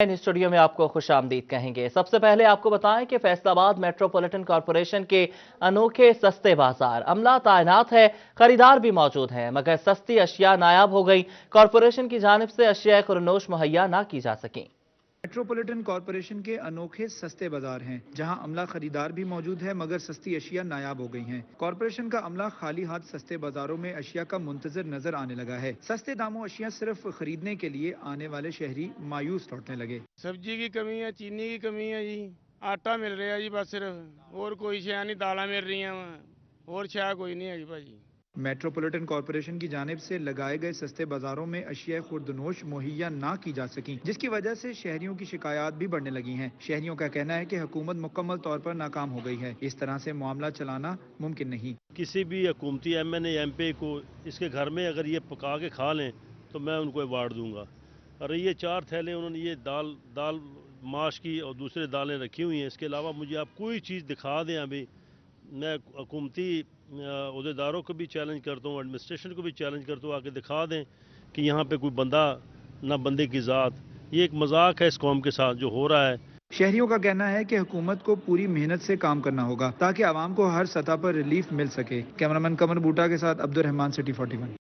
Studio में आपको खुशामदीद कहेंगे। सबसे पहले आपको बताएं कि फैसलाबाद मेट्रोपॉलिटन कॉरपोरेशन के अनोखे सस्ते बाजार, अमला तैनात है, खरीदार भी मौजूद हैं, मगर सस्ती अशिया नायाब हो गई। कॉरपोरेशन की जानिब से अशिया खुरनोश मुहैया ना की जा सकी। मेट्रोपॉलिटन कॉरपोरेशन के अनोखे सस्ते बाजार हैं, जहां अमला खरीदार भी मौजूद है मगर सस्ती अशिया नायाब हो गई हैं। कॉरपोरेशन का अमला खाली हाथ सस्ते बाजारों में अशिया का मुंतजर नजर आने लगा है। सस्ते दामों अशिया सिर्फ खरीदने के लिए आने वाले शहरी मायूस लौटने लगे। सब्जी की कमी है, चीनी की कमी है जी, आटा मिल रहा है जी बस सिर्फ, और कोई शय नहीं, दालें मिल रही हैं और शय कोई नहीं है जी भाजी। मेट्रोपॉलिटन कॉरपोरेशन की जानिब से लगाए गए सस्ते बाजारों में अशिया खुर्दनोश मुहैया ना की जा सकी, जिसकी वजह से शहरियों की शिकायत भी बढ़ने लगी हैं। शहरियों का कहना है कि हुकूमत मुकम्मल तौर पर नाकाम हो गई है। इस तरह से मामला चलाना मुमकिन नहीं। किसी भी हुकूमती MNA MP को इसके घर में अगर ये पका के खा लें तो मैं उनको अवार्ड दूंगा। और ये 4 थैले उन्होंने ये दाल माश की और दूसरे दालें रखी हुई हैं। इसके अलावा मुझे आप कोई चीज़ दिखा दें। अभी मैं हुकूमती अहदेदारों को भी चैलेंज करता हूँ, एडमिनिस्ट्रेशन को भी चैलेंज करता हूँ, आके दिखा दें कि यहाँ पे कोई बंदा ना बंदे की ज़ात। ये एक मजाक है इस कौम के साथ जो हो रहा है। शहरियों का कहना है कि हुकूमत को पूरी मेहनत से काम करना होगा ताकि आवाम को हर सतह पर रिलीफ मिल सके। कैमरामैन कमर बूटा के साथ अब्दुर्रहमान, सिटी 41।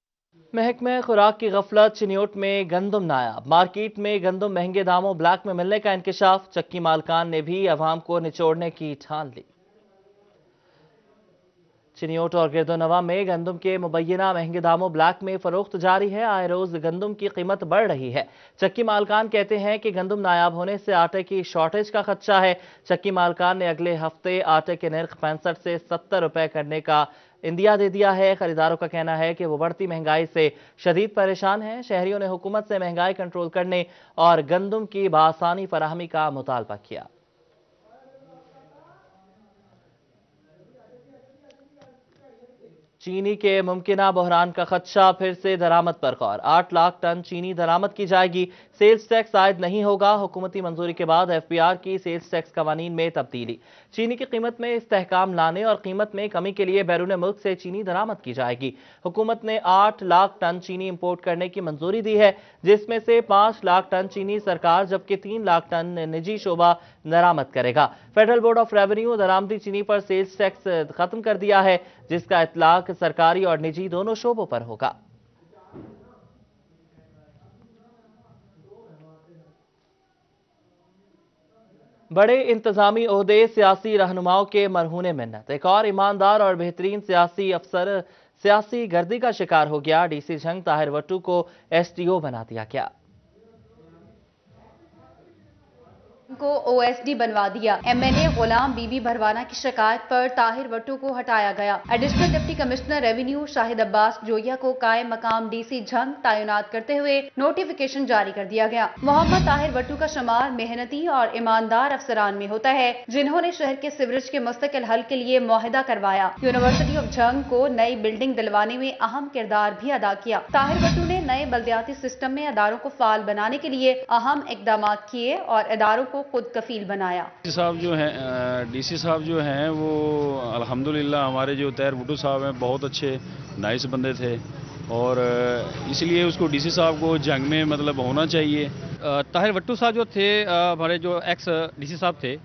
महकमे खुराक की गफलत, चिन्योट में गंदम नायाब, मार्केट में गंदम महंगे दामों ब्लैक में मिलने का इंकशाफ। चक्की मालकान ने भी अवाम को निचोड़ने की ठान ली। चिन्योट और गिरदोनवा में गंदम के मुबैना महंगे दामों ब्लैक में फरोख्त जारी है। आए रोज गंदम की कीमत बढ़ रही है। चक्की मालकान कहते हैं कि गंदम नायाब होने से आटे की शॉर्टेज का खदशा है। चक्की मालकान ने अगले हफ्ते आटे के नर्ख 65 से 70 रुपए करने का इंदिया दे दिया है। खरीदारों का कहना है कि वो बढ़ती महंगाई से शदीद परेशान हैं। शहरियों ने हुकूमत से महंगाई कंट्रोल करने और गंदम की बासानी फराहमी का मुतालबा किया। चीनी के मुमकिना बहरान का खदशा, फिर से दरामद पर गौर। 8 लाख टन चीनी दरामद की जाएगी। सेल्स टैक्स आयद नहीं होगा। हुकूमती मंजूरी के बाद FBR की सेल्स टैक्स कवानीन में तब्दीली। चीनी की कीमत में इस्तेहकाम लाने और कीमत में कमी के लिए बैरून मुल्क से चीनी दरामद की जाएगी। हुकूमत ने 8 लाख टन चीनी इंपोर्ट करने की मंजूरी दी है, जिसमें से 5 लाख टन चीनी सरकार जबकि 3 लाख टन निजी शोबा दरामद करेगा। फेडरल बोर्ड ऑफ रेवेन्यू दरामदी चीनी पर सेल्स टैक्स खत्म कर दिया है, जिसका इतलाक सरकारी और निजी दोनों शोबों पर होगा। बड़े इंतजामी ओहदे, सियासी रहनुमाओं के मरहूने मिन्नत। एक और ईमानदार और बेहतरीन सियासी अफसर सियासी गर्दी का शिकार हो गया। DC झंग ताहिर वट्टू को SDO बना दिया गया। को OSD बनवा दिया। MNA गुलाम बीबी भरवाना की शिकायत पर ताहिर वट्टू को हटाया गया। Additional deputy commissioner revenue Shahid Abbas Zoya को कायम मकाम DC झंग तैनात करते हुए नोटिफिकेशन जारी कर दिया गया। मोहम्मद ताहिर वट्टू का शुमार मेहनती और ईमानदार अफसरान में होता है, जिन्होंने शहर के सिवरेज के मुस्तकिल हल के लिए मुआहिदा करवाया। यूनिवर्सिटी ऑफ झंग को नई बिल्डिंग दिलवाने में अहम किरदार भी अदा किया। ताहिर वट्टू ने नए बल्दियाती सिस्टम में अदारों को फाल बनाने के लिए अहम इकदाम किए और अदारों को खुद कफील बनाया। DC साहब जो हैं वो अल्हम्दुलिल्लाह हमारे जो ताहिर वट्टू साहब हैं बहुत अच्छे नाइस बंदे थे और इसलिए उसको DC साहब को जंग में मतलब होना चाहिए। ताहिर वट्टू साहब जो थे हमारे जो एक्स DC साहब थे,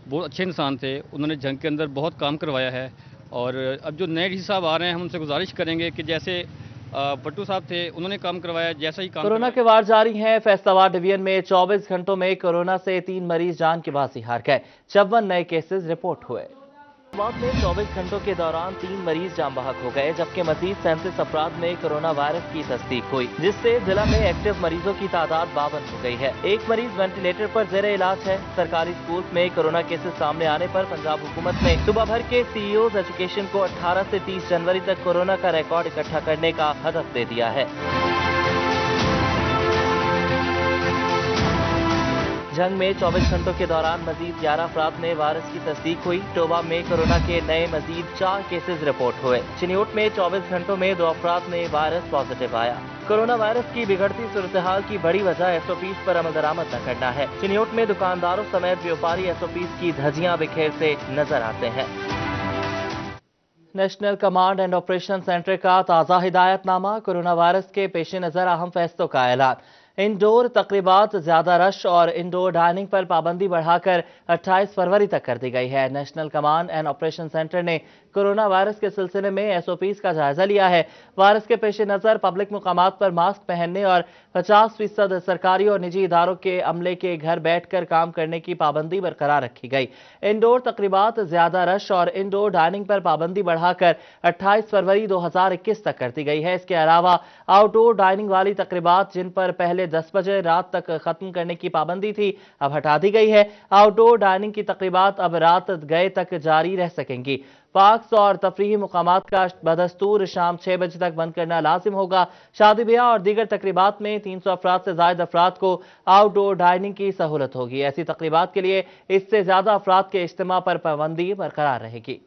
बहुत अच्छे इंसान थे। उन्होंने जंग के अंदर बहुत काम करवाया है और अब जो नए DC साहब आ रहे हैं हम उनसे गुजारिश करेंगे कि जैसे वट्टू साहब थे उन्होंने काम करवाया जैसा ही काम। कोरोना के वार जारी हैं। फैसलाबाद डिवीजन में 24 घंटों में कोरोना से 3 मरीज जान की बाजी हार गए। 54 नए केसेस रिपोर्ट हुए। फैसलाबाद में 24 घंटों के दौरान 3 मरीज जान बहक हो गए, जबकि मजीद 37 अफराद में कोरोना वायरस की तस्दीक हुई, जिससे जिला में एक्टिव मरीजों की तादाद 52 हो गई है। एक मरीज वेंटिलेटर पर जेरे इलाज है। सरकारी स्कूल में कोरोना केसेस सामने आने पर पंजाब हुकूमत ने सूबा भर के CEOs एजुकेशन को 18 से 30 जनवरी तक कोरोना का रिकॉर्ड इकट्ठा करने का हदफ दे दिया है। जंग में 24 घंटों के दौरान मजीद 11 अफराद में वायरस की तस्दीक हुई। टोबा में कोरोना के नए मजीद 4 केसेस रिपोर्ट हुए। चिन्योट में 24 घंटों में 2 अफराद में वायरस पॉजिटिव आया। कोरोना वायरस की बिगड़ती सूरत-ए-हाल की बड़ी वजह SOPs पर अमल दरामद न करना है। चिन्योट में दुकानदारों समेत व्यापारी SOPs की धज्जियां बिखेरते नजर आते हैं। National command and operation centre का ताज़ा हिदायतनामा। कोरोना वायरस के पेश नज़र अहम फैसलों का ऐलान। इंडोर तकरीबात ज्यादा रश और इंडोर डाइनिंग पर पाबंदी बढ़ाकर 28 फरवरी तक कर दी गई है। National command and operation centre ने कोरोना वायरस के सिलसिले में एसओपीज का जायजा लिया है। वायरस के पेश नजर पब्लिक मुकामात पर मास्क पहनने और 50% सरकारी और निजी इदारों के अमले के घर बैठकर काम करने की पाबंदी बरकरार रखी गई। इंडोर तकरीबात ज्यादा रश और इंडोर डाइनिंग पर पाबंदी बढ़ाकर 28 फरवरी 2021 तक कर दी गई है। इसके अलावा आउटडोर डाइनिंग वाली तकरीबात जिन पर पहले 10 बजे रात तक खत्म करने की पाबंदी थी अब हटा दी गई है। आउटडोर डाइनिंग की तकरीबात अब रात गए तक जारी रह सकेंगी। पार्क्स और तफरीही मुकामात का बदस्तूर शाम 6 बजे तक बंद करना लाजिम होगा। शादी ब्याह और दीगर तकरीबात में 300 अफराद से ज्यादा अफराद को आउटडोर डाइनिंग की सहूलत होगी। ऐसी तकरीबात के लिए इससे ज्यादा अफराद के इज्तिमा पर पाबंदी बरकरार रहेगी।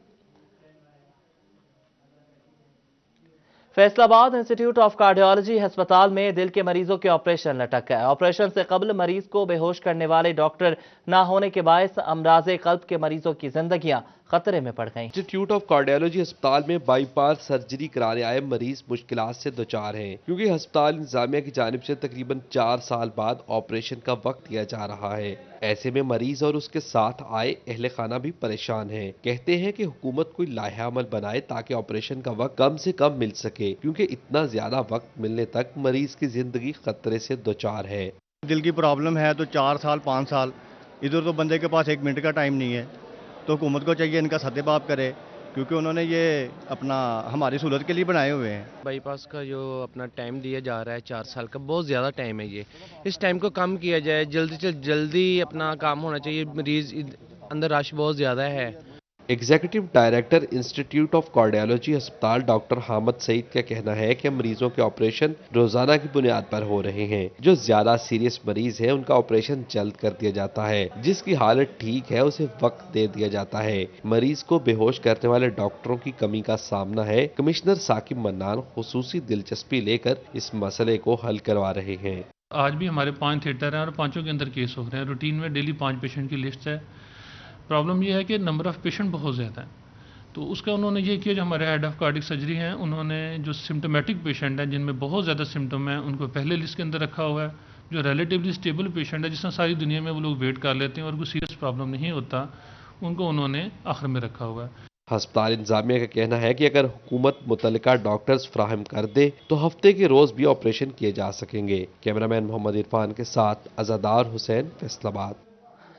फैसलाबाद इंस्टीट्यूट ऑफ कार्डियोलॉजी अस्पताल में दिल के मरीजों के ऑपरेशन लटक गए। ऑपरेशन से कबल मरीज को बेहोश करने वाले डॉक्टर न होने के बायस अमराज़े क़ल्ब के मरीजों की जिंदगियां खतरे में पड़ गईं। इंस्टीट्यूट ऑफ कार्डियोलॉजी अस्पताल में बाईपास सर्जरी कराने आए मरीज मुश्किलात से दोचार हैं, क्योंकि अस्पताल इंतजामिया की जानिब से तकरीबन 4 साल बाद ऑपरेशन का वक्त दिया जा रहा है। ऐसे में मरीज और उसके साथ आए अहले खाना भी परेशान हैं। कहते हैं कि हुकूमत कोई लाहे अमल बनाए ताकि ऑपरेशन का वक्त कम से कम मिल सके, क्योंकि इतना ज्यादा वक्त मिलने तक मरीज की जिंदगी खतरे से दोचार है। दिल की प्रॉब्लम है तो 4 साल 5 साल, इधर तो बंदे के पास 1 मिनट का टाइम नहीं है। तो हुकूमत को चाहिए इनका सद्देबाब करे, क्योंकि उन्होंने ये अपना हमारी सहूलत के लिए बनाए हुए हैं। बाईपास का जो अपना टाइम दिया जा रहा है 4 साल का, बहुत ज़्यादा टाइम है ये। इस टाइम को कम किया जाए, जल्दी से जल्दी अपना काम होना चाहिए। मरीज अंदर रश बहुत ज़्यादा है। Executive director institute of cardiology अस्पताल डॉक्टर हामिद सईद का कहना है कि मरीजों के ऑपरेशन रोजाना की बुनियाद पर हो रहे हैं। जो ज्यादा सीरियस मरीज है उनका ऑपरेशन जल्द कर दिया जाता है, जिसकी हालत ठीक है उसे वक्त दे दिया जाता है। मरीज को बेहोश करने वाले डॉक्टरों की कमी का सामना है। कमिश्नर साकिब मन्नान खुसूसी दिलचस्पी लेकर इस मसले को हल करवा रहे हैं। आज भी हमारे 5 थिएटर हैं और 5 के अंदर केस हो रहे हैं। रूटीन में डेली 5 पेशेंट की लिस्ट है। प्रॉब्लम ये है कि नंबर ऑफ़ पेशेंट बहुत ज़्यादा है, तो उसका उन्होंने ये किया, जो हमारे हेड ऑफ कार्डिक सर्जरी हैं उन्होंने जो सिम्टोमेटिक पेशेंट हैं जिनमें बहुत ज़्यादा सिम्टम हैं उनको पहले लिस्ट के अंदर रखा हुआ है। जो रिलेटिवली स्टेबल पेशेंट है जिसमें सारी दुनिया में वो लोग वेट कर लेते हैं और कोई सीरियस प्रॉब्लम नहीं होता, उनको उन्होंने आखिर में रखा हुआ है। अस्पताल इंतजामिया का कहना है कि अगर हुकूमत मुतल्लिका डॉक्टर्स फराहम कर दे तो हफ्ते के रोज भी ऑपरेशन किए जा सकेंगे। कैमरामैन मोहम्मद इरफान के साथ अज़ादार हुसैन, फैसलाबाद।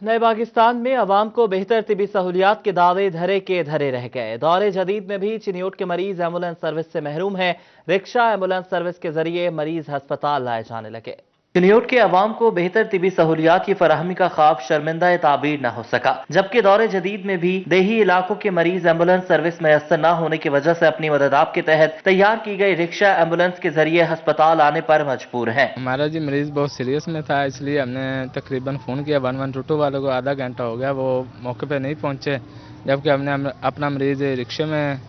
नए पाकिस्तान में अवाम को बेहतर तिबी सहूलियात के दावे धरे के धरे रह गए। दौरे जदीद में भी चिन्योट के मरीज एम्बुलेंस सर्विस से महरूम हैं। रिक्शा एम्बुलेंस सर्विस के जरिए मरीज अस्पताल लाए जाने लगे। चिन्योट के अवाम को बेहतर तिबी सहूलियात की फराहमी का ख्वाब शर्मिंदा ताबीर न हो सका, जबकि दौरे जदीद में भी देही इलाकों के मरीज एम्बुलेंस सर्विस मैसर न होने की वजह से अपनी मददाब के तहत तैयार की गई रिक्शा एम्बुलेंस के जरिए अस्पताल आने पर मजबूर हैं। हमारा जी मरीज बहुत सीरियस में था, इसलिए हमने तकरीबन फ़ोन किया 112 वालों को। आधा घंटा हो गया, वो मौके पर नहीं पहुँचे, जबकि हमने अपना मरीज रिक्शे में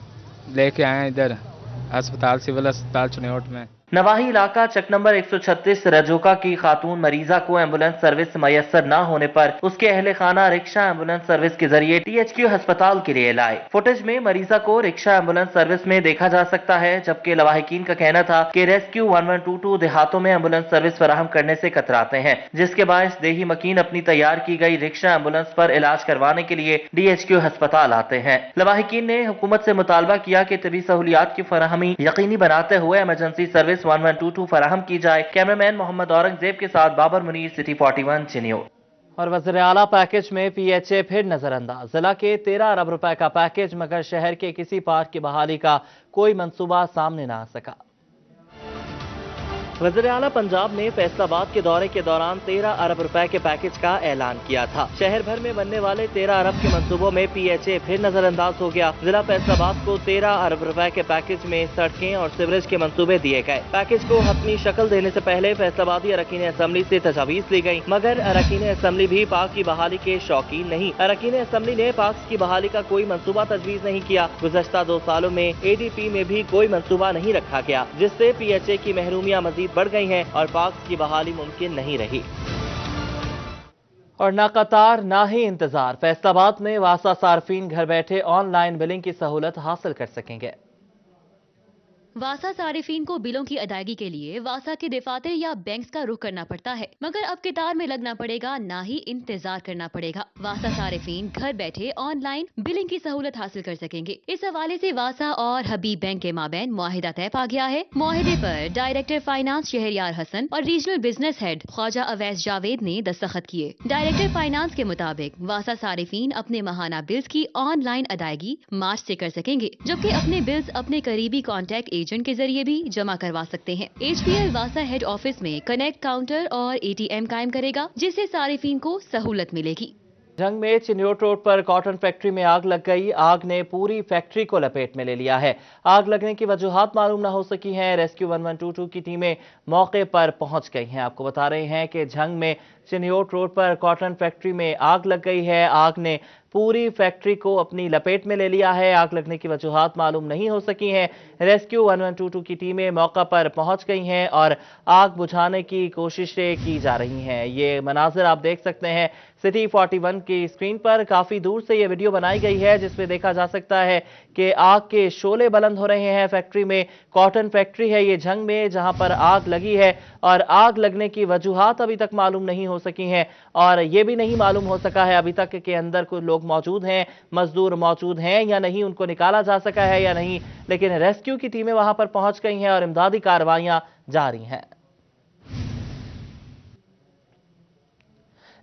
लेके आए इधर अस्पताल, सिविल अस्पताल चिन्योट में। नवाही इलाका चक नंबर 136 रजोका की खातून मरीजा को एम्बुलेंस सर्विस मैसर न होने पर उसके अहले खाना रिक्शा एम्बुलेंस सर्विस के जरिए THQ अस्पताल के लिए लाए। फुटेज में मरीजा को रिक्शा एम्बुलेंस सर्विस में देखा जा सकता है, जबकि लवाहिकीन का कहना था कि रेस्क्यू 1122 देहातों में एम्बुलेंस सर्विस फराहम करने से कतराते हैं, जिसके बायस देही मकीन अपनी तैयार की गई रिक्शा एम्बुलेंस पर इलाज करवाने के लिए DHQ अस्पताल आते हैं। लवाहिकीन ने हुकूमत से मुतालबा किया कि तबी सहूलियात की फराहमी यकीनी बनाते हुए इमरजेंसी सर्विस 1122 फराहम की जाए। कैमरामैन मोहम्मद औरंगजेब के साथ बाबर मुनीर, सिटी 41 चिन्योट। और वज़ीर आला पैकेज में PHA फिर नजरअंदाज। जिला के 13 अरब रुपए का पैकेज, मगर शहर के किसी पार्क की बहाली का कोई मंसूबा सामने न आ सका। वज़ीर आला पंजाब ने फैसलाबाद के दौरे के दौरान 13 अरब रुपए के पैकेज का ऐलान किया था। शहर भर में बनने वाले 13 अरब के मंसूबों में PHA फिर नजरअंदाज हो गया। जिला फैसलाबाद को 13 अरब रुपए के पैकेज में सड़कें और सीवरेज के मंसूबे दिए गए। पैकेज को हतमी शक्ल देने से पहले फैसलाबादी अरकान असम्बली से तजावीज ली गई, मगर अरकान असम्बली भी पार्क की बहाली के शौकीन नहीं। अरकान असम्बली ने पार्क की बहाली का कोई मंसूबा तजवीज नहीं किया। गुज़श्ता 2 सालों में ADP में भी कोई मंसूबा नहीं रखा गया, जिससे PHA की महरूमियां मजीद बढ़ गई हैं और पार्क की बहाली मुमकिन नहीं रही। और ना कतार ना ही इंतजार, फैसलाबाद में वासा सार्फिन घर बैठे ऑनलाइन बिलिंग की सहूलत हासिल कर सकेंगे। वासा सारिफीन को बिलों की अदायगी के लिए वासा के दफातर या बैंक्स का रुख करना पड़ता है, मगर अब कतार में लगना पड़ेगा, ना ही इंतजार करना पड़ेगा। वासा सारिफीन घर बैठे ऑनलाइन बिलिंग की सहूलत हासिल कर सकेंगे। इस हवाले से वासा और हबीब बैंक के माबैन मुआहिदा तय पा गया है। मुआहिदे पर डायरेक्टर फाइनेंस शहरयार हसन और regional business head Khawaja Awais Javed ने दस्तखत किए। डायरेक्टर फाइनेंस के मुताबिक वासा सारिफीन अपने माहाना बिल्स की ऑनलाइन अदायगी मार्च से कर सकेंगे, जबकि अपने बिल्स अपने करीबी कॉन्टैक्ट एजेंट के जरिए भी जमा करवा सकते हैं। HPL वासा हेड ऑफिस में कनेक्ट काउंटर और ATM कायम करेगा, जिससे सारिफीन को सहूलत मिलेगी। जंग में चिन्योट रोड पर कॉटन फैक्ट्री में आग लग गई। आग ने पूरी फैक्ट्री को लपेट में ले लिया है। आग लगने की वजूहात मालूम न हो सकी हैं। रेस्क्यू 1122 की टीमें मौके पर पहुंच गई हैं। आपको बता रहे हैं कि जंग में चिन्योट रोड पर कॉटन फैक्ट्री में आग लग गई है। आग ने पूरी फैक्ट्री को अपनी लपेट में ले लिया है। आग लगने की वजूहात मालूम नहीं हो सकी हैं। रेस्क्यू 1122 की टीमें मौका पर पहुंच गई हैं और आग बुझाने की कोशिशें की जा रही हैं। ये मनाजिर आप देख सकते हैं सिटी 41 की स्क्रीन पर। काफी दूर से ये वीडियो बनाई गई है, जिसमें देखा जा सकता है कि आग के शोले बुलंद हो रहे हैं। फैक्ट्री में, कॉटन फैक्ट्री है ये जंग में, जहां पर आग लगी है और आग लगने की वजूहात अभी तक मालूम नहीं हो सकी हैं और ये भी नहीं मालूम हो सका है अभी तक कि अंदर कुछ लोग मौजूद हैं, मजदूर मौजूद हैं या नहीं, उनको निकाला जा सका है या नहीं। लेकिन रेस्क्यू की टीमें वहां पर पहुंच गई हैं और इमदादी कार्रवाइयां जारी हैं।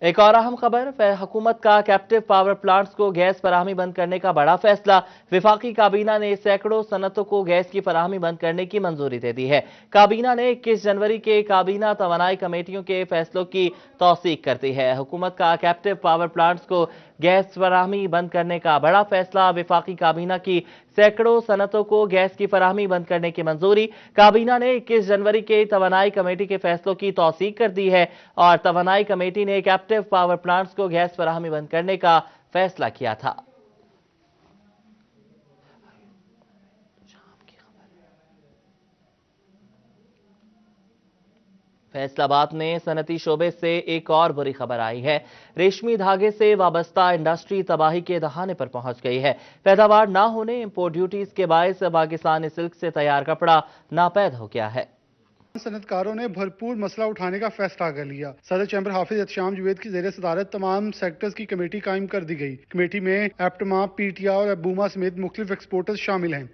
एक और अहम खबर, हुकूमत का कैप्टिव पावर प्लांट्स को गैस फराहमी बंद करने का बड़ा फैसला। विफाकी काबीना ने सैकड़ों सनतों को गैस की फराहमी बंद करने की मंजूरी दे दी है। काबीना ने 21 जनवरी के काबीना तवानाई कमेटियों के फैसलों की तौसीक कर दी है। हुकूमत का कैप्टिव पावर प्लांट्स को गैस फराहमी बंद करने का बड़ा फैसला। विफाकी काबीना की सैकड़ों सनतों को गैस की फराहमी बंद करने की मंजूरी। काबीना ने 21 जनवरी के तवानाई कमेटी के फैसलों की तौसीक कर दी है और तवानाई कमेटी ने कैप्टिव पावर प्लांट्स को गैस फराहमी बंद करने का फैसला किया था। फैसलाबाद में सनती शोबे से एक और बुरी खबर आई है। रेशमी धागे से वाबस्ता इंडस्ट्री तबाही के दहाने पर पहुंच गई है। पैदावार ना होने, इंपोर्ट ड्यूटीज के बायस पाकिस्तानी सिल्क से तैयार कपड़ा नापैद हो गया है। सनतकारों ने भरपूर मसला उठाने का फैसला कर लिया। सदर चैम्बर हाफिज एहतशाम जुवैद की ज़ेरे सदारत तमाम सेक्टर्स की कमेटी कायम कर दी गई। कमेटी में एप्टमा, पीटिया और अबूमा समेत मुख्तलिफ एक्सपोर्टर्स शामिल हैं।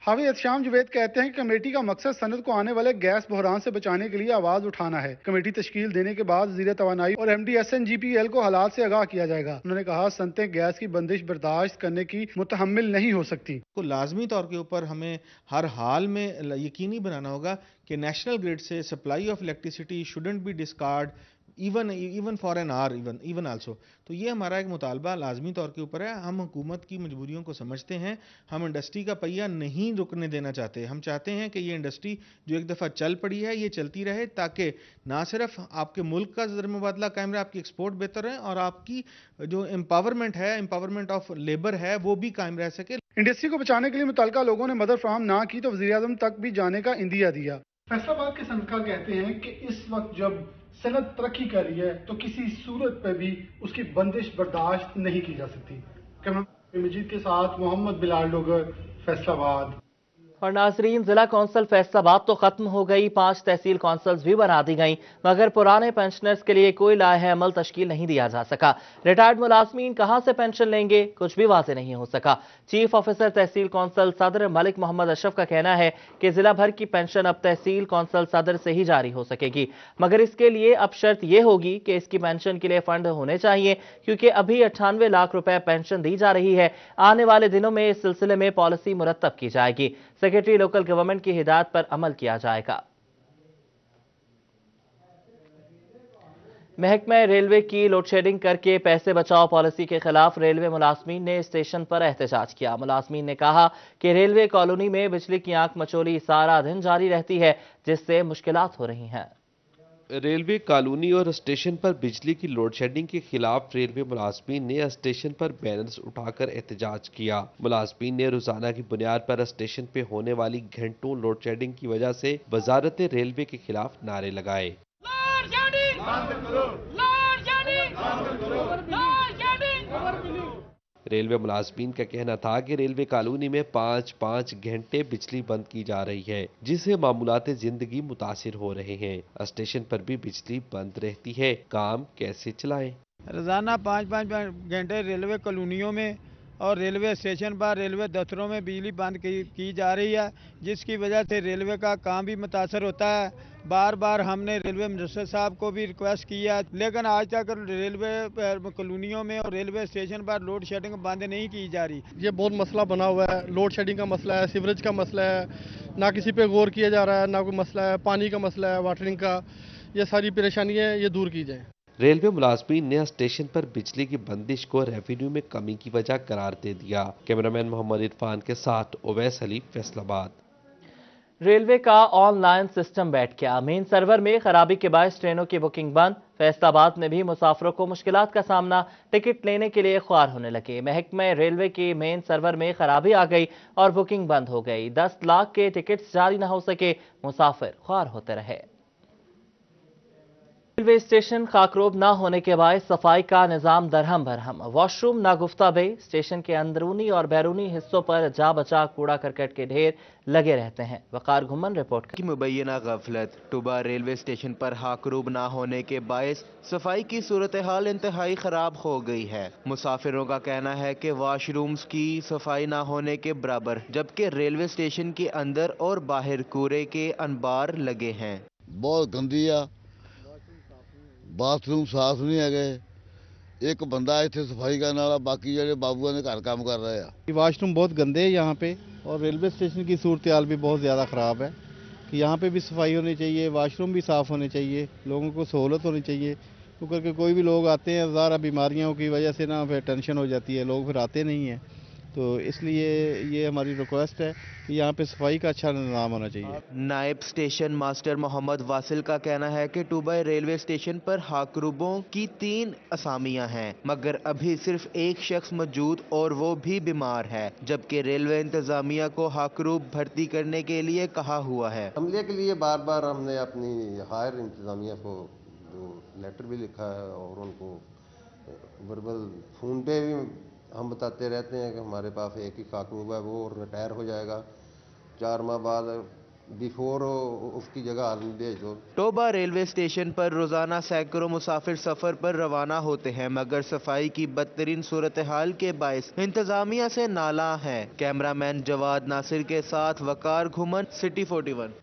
हाफिज एहतशाम जुवैद कहते हैं कि कमेटी का मकसद सनत को आने वाले गैस बहरान से बचाने के लिए आवाज उठाना है। कमेटी तश्कील देने के बाद वज़ीर तवानाई और MD SNGPL को हालात से आगाह किया जाएगा। उन्होंने कहा सनतें गैस की बंदिश बर्दाश्त करने की मुतहम्मिल नहीं हो सकती। को लाजमी तौर के ऊपर हमें हर हाल में यकीनी बनाना होगा कि नेशनल ग्रिड से supply of electricity shouldn't be discard even for an hour even also. तो ये हमारा एक मुतालबा लाजमी तौर के ऊपर है। हम हुकूमत की मजबूरियों को समझते हैं। हम इंडस्ट्री का पहिया नहीं रुकने देना चाहते। हम चाहते हैं कि ये इंडस्ट्री जो एक दफ़ा चल पड़ी है ये चलती रहे, ताकि ना सिर्फ आपके मुल्क का ज़र मुबादला कायम रहे, आपकी एक्सपोर्ट बेहतर है और आपकी जो एम्पावरमेंट है, एम्पावरमेंट ऑफ लेबर है, वो भी कायम रह सके। इंडस्ट्री को बचाने के लिए मुतल्लिका लोगों ने मदद फराहम ना की तो वज़ीर आज़म तक भी जाने का इंदिया दिया। फैसलाबाद के सनतकार कहते हैं कि इस वक्त जब सनत तरक्की कर रही है तो किसी सूरत पर भी उसकी बंदिश बर्दाश्त नहीं की जा सकती। कैमरा मजीद के साथ मोहम्मद बिलाल डोगर, फैसलाबाद। और नाजरीन, जिला कौंसिल फैसलाबाद तो खत्म हो गई, 5 तहसील कौंसिल्स भी बना दी गई, मगर पुराने पेंशनर्स के लिए कोई लाहे अमल तश्कील नहीं दिया जा सका। रिटायर्ड मुलाजमीन कहां से पेंशन लेंगे, कुछ भी वाज़ेह नहीं हो सका। चीफ ऑफिसर तहसील कौंसिल सदर मलिक मोहम्मद अशरफ का कहना है कि जिला भर की पेंशन अब तहसील कौंसिल सदर से ही जारी हो सकेगी, मगर इसके लिए अब शर्त यह होगी कि इसकी पेंशन के लिए फंड होने चाहिए, क्योंकि अभी 98 लाख रुपए पेंशन दी जा रही है। आने वाले दिनों में इस सिलसिले में पॉलिसी मुरतब की जाएगी। सेक्रेटरी लोकल गवर्नमेंट की हिदायत पर अमल किया जाएगा। महकमा रेलवे की लोड शेडिंग करके पैसे बचाओ पॉलिसी के खिलाफ रेलवे मुलाजमीन ने स्टेशन पर एहतजाज किया। मुलाजमीन ने कहा कि रेलवे कॉलोनी में बिजली की आंख मचोली सारा दिन जारी रहती है, जिससे मुश्किलात हो रही हैं। रेलवे कॉलोनी और स्टेशन पर बिजली की लोड शेडिंग के खिलाफ रेलवे मुलाजमीन ने स्टेशन पर बैनर्स उठाकर एहतजाज किया। मुलाजमीन ने रोजाना की बुनियाद पर स्टेशन पे होने वाली घंटों लोड शेडिंग की वजह से वजारत रेलवे के खिलाफ नारे लगाए। रेलवे मुलाजमीन का कहना था कि रेलवे कॉलोनी में 5-5 घंटे बिजली बंद की जा रही है, जिससे मामूलात जिंदगी मुतासिर हो रहे हैं। स्टेशन पर भी बिजली बंद रहती है, काम कैसे चलाएं? रोजाना 5-5 घंटे रेलवे कॉलोनियों में और रेलवे स्टेशन पर, रेलवे दफ्तरों में बिजली बंद की जा रही है, जिसकी वजह से रेलवे का काम भी मुतासर होता है। बार बार हमने रेलवे मिनिस्टर साहब को भी रिक्वेस्ट किया, लेकिन आज तक रेलवे कॉलोनियों में और रेलवे स्टेशन पर लोड शेडिंग बंद नहीं की जा रही। ये बहुत मसला बना हुआ है, लोड शेडिंग का मसला है, सीवरेज का मसला है, ना किसी पे गौर किया जा रहा है, ना कोई मसला है, पानी का मसला है, वाटरिंग का। ये सारी परेशानियाँ ये दूर की जाए। रेलवे मुलाजमीन ने स्टेशन पर बिजली की बंदिश को रेवेन्यू में कमी की वजह करार दे दिया। कैमरामैन मोहम्मद इरफान के साथ उवैस अली, फैसलाबाद। रेलवे का ऑनलाइन सिस्टम बैठ गया, मेन सर्वर में खराबी के बायस ट्रेनों की बुकिंग बंद। फैसलाबाद में भी मुसाफिरों को मुश्किलात का सामना, टिकट लेने के लिए ख्वार होने लगे। महकमे रेलवे की मेन सर्वर में खराबी आ गई और बुकिंग बंद हो गई। 10 लाख के टिकट जारी न हो सके, मुसाफिर ख्वार होते रहे। रेलवे स्टेशन खाकरोब न होने के बाद सफाई का निजाम दरहम बरहम, वॉशरूम नागुफ्ता बे। स्टेशन के अंदरूनी और बैरूनी हिस्सों पर जा बचा कूड़ा करकट के ढेर लगे रहते हैं। वकार घुमन रिपोर्ट की मुबैना गफलत। टुबा रेलवे स्टेशन पर खाकरूब न होने के बायस सफाई की सूरत हाल इंतहाई खराब हो गई है। मुसाफिरों का कहना है कि वॉशरूम्स की सफाई न होने के बराबर, जबकि रेलवे स्टेशन के अंदर और बाहर कूड़े के अनबार लगे हैं। बहुत गंदी आ, बाथरूम साफ नहीं है। एक बंदा इतने सफाई करने वाला, बाकी जो बाबुआ ने घर काम कर रहे हैं। वाशरूम बहुत गंदे हैं यहाँ पे, और रेलवे स्टेशन की सूरत हाल भी बहुत ज़्यादा ख़राब है कि यहाँ पे भी सफाई होनी चाहिए, वाशरूम भी साफ़ होने चाहिए, लोगों को सहूलत होनी चाहिए। क्योंकि कोई भी लोग आते हैं, ज़्यादा बीमारियों की वजह से ना फिर टेंशन हो जाती है, लोग फिर आते नहीं हैं। तो इसलिए ये हमारी रिक्वेस्ट है कि यहाँ पे सफाई का अच्छा निज़ाम होना चाहिए। नायब स्टेशन मास्टर मोहम्मद वासिल का कहना है कि टुबा रेलवे स्टेशन पर खाकरूबों की 3 असामियां हैं, मगर अभी सिर्फ एक शख्स मौजूद और वो भी बीमार है, जबकि रेलवे इंतजामिया को खाकरूब भर्ती करने के लिए कहा हुआ है। अमले के लिए बार बार हमने अपनी हायर इंतजामिया को जो लेटर भी लिखा है और उनको वर्बल फ़ोन पे भी हम बताते रहते हैं कि हमारे पास एक ही खाकरूब है, वो रिटायर हो जाएगा 4 माह बाद, बिफोर उसकी जगह आदमी भेज दो। टोबा रेलवे स्टेशन पर रोजाना सैकड़ों मुसाफिर सफर पर रवाना होते हैं, मगर सफाई की बदतरीन सूरत हाल के बायस इंतजामिया से नाला है। कैमरामैन जवाद नासिर के साथ वकार घुमन, सिटी 41।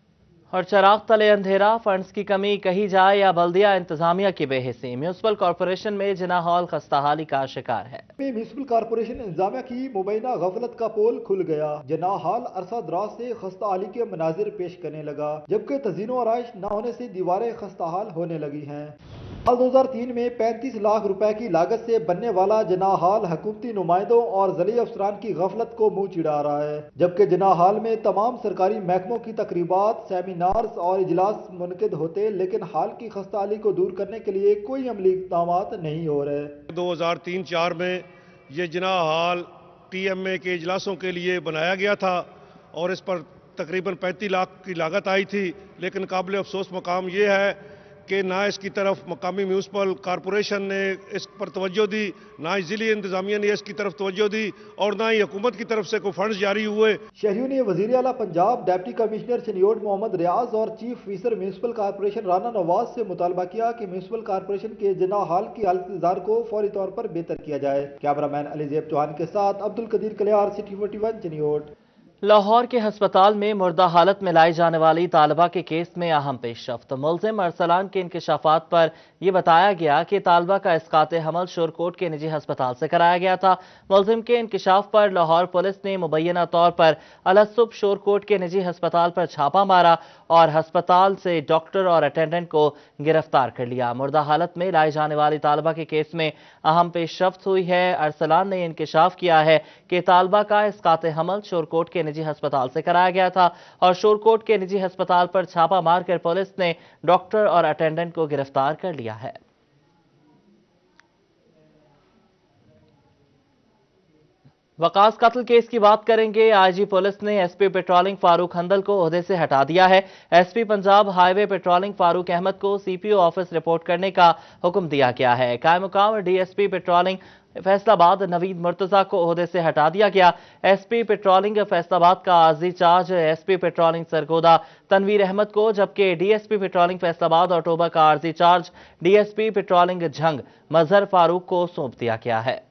और चराग तले अंधेरा, फंड्स की कमी कही जाए या बल्दिया इंतजामिया की बेहिसी, म्यूनसिपल कॉरपोरेशन में जिना हॉल खस्ताहाली का शिकार है। म्यूनसिपल कॉरपोरेशन इंतजामिया की मुबैना गफलत का पोल खुल गया। जना हॉल अरसा दराज से खस्ताहाली के मनाजिर पेश करने लगा, जबकि तज़ीनो आराइश न होने से दीवारें खस्ताहाल होने लगी हैं। साल 2003 में 35 लाख रुपए की लागत से बनने वाला जना हॉल हुकूमती नुमाइंदों और जली अफसरान की गफलत को मुंह चिढ़ा रहा है, जबकि जना हॉल में तमाम सरकारी महकमों की तकरीबात, सेमिनार्स और इजलास मुनक़िद होते, लेकिन हाल की खस्ताहाली को दूर करने के लिए कोई अमली इक़दामात नहीं हो रहे। 2003-04 में ये जना हॉल TMA के इजलासों के लिए बनाया गया था और इस पर तकरीबन 35 लाख की लागत आई थी, लेकिन काबिल अफसोस मकाम ये है कि ना इसकी तरफ मकामी म्यूनसिपल कॉरपोरेशन ने इस पर तवज्जो दी, ना ही ज़िली इंतजामिया ने इसकी तरफ तवज्जो दी और ना ही हुकूमत की तरफ से कोई फंड्स जारी हुए। शहरियों ने वज़ीर आला पंजाब, डिप्टी कमिश्नर चनियोट मोहम्मद रियाज और chief officer municipal corporation Rana Nawaz से मुतालबा किया कि म्यूनसिपल कॉरपोरेशन के जना हॉल की हालत को फौरी तौर पर बेहतर किया जाए। कैमरामैन अलीजेब चौहान के साथ अब्दुल कदीर कलियार, सिटी 41 चनियोट। लाहौर के हस्पताल में मुर्दा हालत में लाई जाने वाली तालिबा के केस में अहम पेशरफ्त। मुल्जिम अरसलान के इंकशाफात पर यह बताया गया कि तालिबा का इसकाते हमल शोरकोट के निजी हस्पताल से कराया गया था। मुल्जिम के इंकशाफ पर लाहौर पुलिस ने मुबैना तौर पर अलसुब शोरकोट के निजी हस्पताल पर छापा मारा और हस्पताल से डॉक्टर और अटेंडेंट को गिरफ्तार कर लिया। मुर्दा हालत में लाई जाने वाली तालिबा के केस में अहम पेशरफ्त हुई है। अरसलान ने इंकशाफ किया है कि तालिबा का इसकाते हमल शोरकोट के निजी अस्पताल से कराया गया था और शोरकोट के निजी अस्पताल पर छापा मारकर पुलिस ने डॉक्टर और अटेंडेंट को गिरफ्तार कर लिया है। वकास कत्ल केस की बात करेंगे। आईजी पुलिस ने एसपी पेट्रोलिंग फारूक हंदल को ओहदे से हटा दिया है। SP Punjab highway patrolling Farooq Ahmed को सीपीओ ऑफिस रिपोर्ट करने का हुक्म दिया गया है। कायम मुकाम डीएसपी पेट्रोलिंग फैसलाबाद नवीद मुर्तजा को ओहदे से हटा दिया गया। एसपी पेट्रोलिंग फैसलाबाद का आर्जी charge SP patrolling Sargodha Tanveer Ahmed को, जबकि डीएसपी पेट्रोलिंग फैसलाबाद और टोबा का आर्जी charge DSP patrolling Jhang Mazhar Farooq को सौंप दिया गया है।